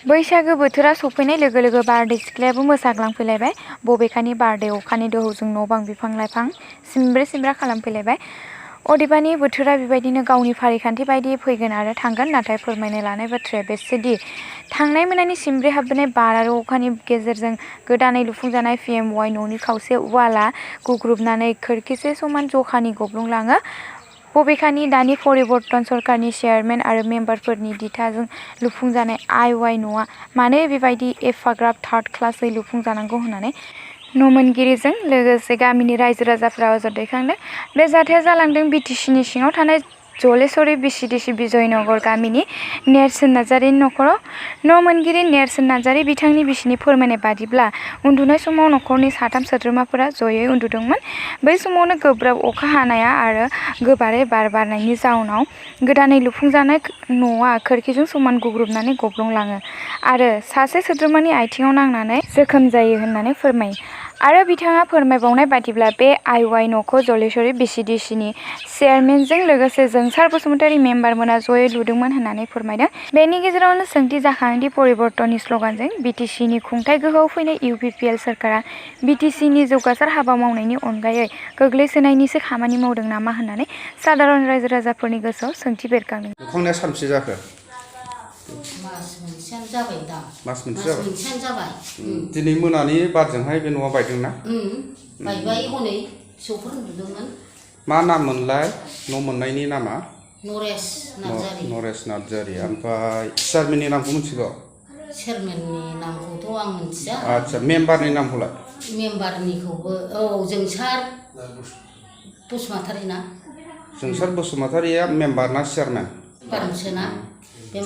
बैसागो बोथोरा सफैनाय लोगो लोगो बारदै सिख्लायाबो मोसाग्लांफैलायबाय। बबेखानि बारदै अखानि दोहौजों न' बां बिफां लाइफां सिमब्रे सिमब्रा खालामफैलायबाय। अदेबानि बोथोरा बेबायदिनो गावनि फारिखान्थि बायदियै फैगोन आरो थांगोन। नाथाय फोरमायनो लानाय बाथ्राया बेसोदि थांनाय मोनानि सिमब्रे हाबबोनाय बार आरो अखानि गेजेरजों गोदानै लुफुंजानाय PMY न'नि खावसे वालआ गुग्रुबनानै खोरखिसे समान जखानि गब्लंलाङो। बबेखानि दानि परिबर्तन सरकारनि चेयारमेन आरो मेम्बारफोरनि दिथाजों लुफुंजानाय IY न'आ मानो बेबायदि एफाग्राब थार्ड क्लासै लुफुंजानांगौ होननानै न'मोनगिरिजों लोगोसे गामिनि रायजो राजाफ्रा अजद दैखांदों। बे जाथाया जालांदों BTCनि सिङाव थानाय जलेश्वरी VCDC बिजयनगर गामिनि नेरसोन नार्जारिनि नखराव। न'मोनगिरि नेरसोन नार्जारि बिथांनि बिसिनि फोरमायनाय बादिब्ला उन्दुनाय समाव नखरनि साथाम सोद्रोमाफोरा जयै उन्दुदोंमोन। बै समावनो गोब्राब अखा हानाया आरो गोबारै बार बारनायनि जाउनाव गोदानै लुफुंजानाय न'आ खोरखिजों समान गुग्रुबनानै गब्लंलाङो आरो सासे सोद्रोमानि आथिङाव नांनानै जोखोम जायो होननानै फोरमायो। आरो बिथाङा फोरमायबावनाय बादिब्ला बे IY न'खौ जलेश्वरी VCDCनि चेयारमेनजों लोगोसे जोंसार बसुमतारी मेम्बारमोना जयै लुदोंमोन होननानै फोरमायदों। बेनि गेजेरावनो सोंथि जाखांदोंदि परिबर्तननि स्लगानजों BTCनि खुंथाइ गोहोआव फैनाय UPPL सोरखारा BTCनि जौगासार हाबा मावनायनि अनगायै गोग्लैसोनायनिसो खामानि मावदों नामा होननानै सादारन रायजो राजाफोरनि गोसोआव सोंथि बेरखांदों। लुखांनाया सानबेसे जाखो? मास मोनसेयानो जाबाय दा। मास मोनसेयानो जाबाय। दिनै मोनानि बारजोंहाय बे न'आ बायदोंना? बायबाय हनै फिसौफोर उन्दुदोंमोन। मा नाम मोनलाय न' मोननायनि नामा? नरेश नार्जारि। नरेश नार्जारि। ओमफ्राय चेयारमेननि नामखौ मिथिगौ? चेयारमेननि नामखौथ' आं मिथिया। आच्छा, मेम्बारनि नामखौलाय? मेम्बारनिखौबो जोंसार बसुमतारी ना? जोंसार बसुमतारीया मेम्बार ना चेयारमेन? मेम्बारसोना?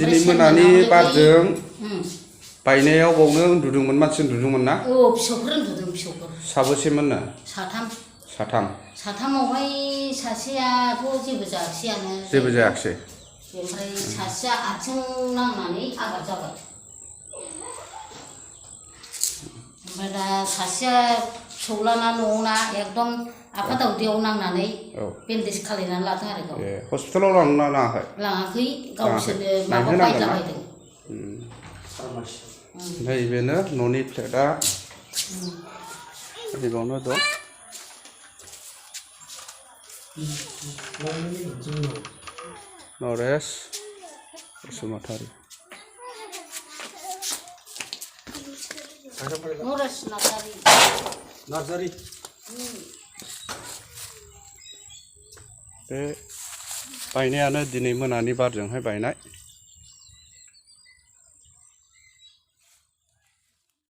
दिनै मोनानि बारजों बायनायाव बावनो उन्दुदोंमोन, मानसि उन्दुदोंमोन ना? फिसौफोर उन्दुदों फिसौफोर। साबेसेमोननो? साथाम। साथामावहाय सासेयाथ' जेबो जायाखिसैयानो। जेबो जायाखिसै। ओमफ्राय सासेया आथिं नांनानै आघात जाबाय। ओमफ्राय दा सासेया फिसौलाना न'आवना एकदम आफादावदियाव नांनानै बेन्डेज खालायनानै लादों आरो गाव। हस्पिटालाव लांना लाङाखै? लाङाखै, गावसोरनो माबा बायलाबायदों। ओमफ्राय बेनो न'नि फ्लेटआ ओरैबावनो दं। नरेश बसुमतारी। नरेश नार्जारि। बे बायनायानो दिनै मोनानि बारजोंहाय बायनाय।